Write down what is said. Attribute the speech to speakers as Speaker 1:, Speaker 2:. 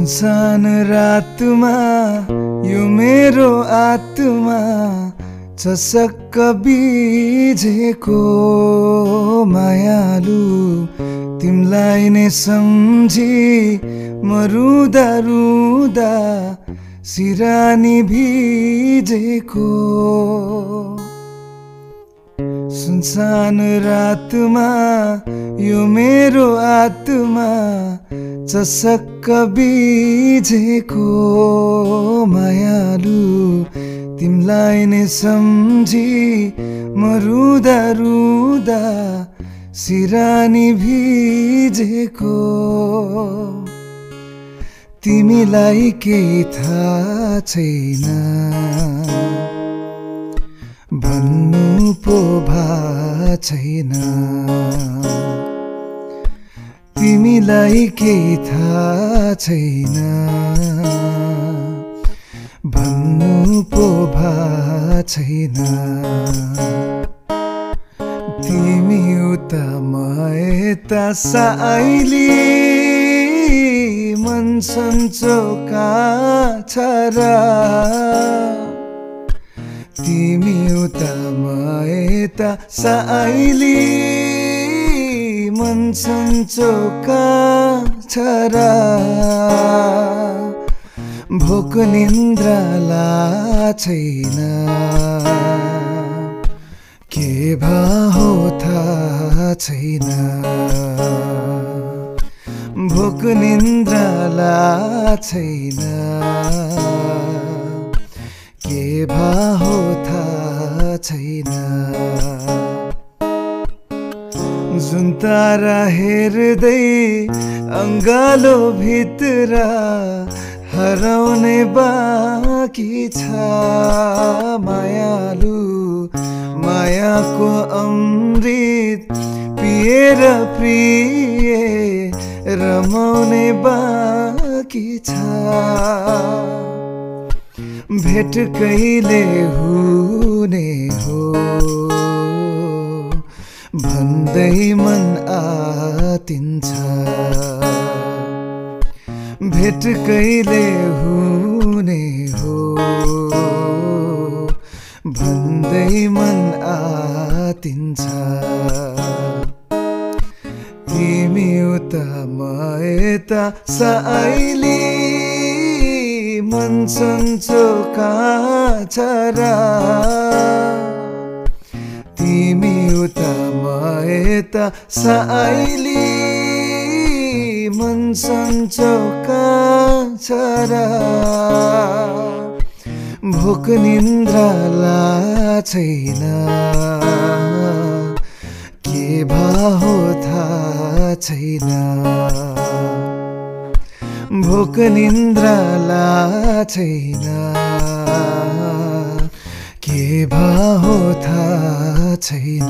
Speaker 1: सुनसान रातमा यो मेरो आत्मा चसक्क बिझेको मायालु तिमलाई नै सम्झी म रुँदा रुँदा सिरानी भिजेको सुनसान रातमा यो मेरो आत्मा चसक्क बिझेको मायालु तिमलाई नै सम्झी म रुँदा रुँदा सिरानी भिजेको तिमीलाई केही थाहा छैन भन्नु पो भा छैन तिमीलाई केही थाहा छैन भन्नु पो भा छैन तिमी उता म यता साइली मन सन्चो कहाँ छ र तिमी उता म यता साइली मन सन्चो कहाँ छ र भोक निन्द्रा छैन के भा हो थाहा छैन भोक निन्द्रा छैन के भा हो थाहा छैन जुन तारा हेर्दै अङ्गालो भित्र हराउने बाँकी छ मायालु मायाको अमृत पिएर प्रिय रमाउने बाँकी छ भेट कहिले हुने हो भन्दै मन आतिन्छ भेट कहिले हुने हो भन्दै मन आतिन्छ तिमी उता म यता साइली मन सन्चो कहाँ छ र तिमी उता म यता साइली मन सन्चो कहाँ छ र भोक निन्द्रा छैन के भा हो थाहा छैन भोक निन्द्रा छैन के भा हो थाहा छैन।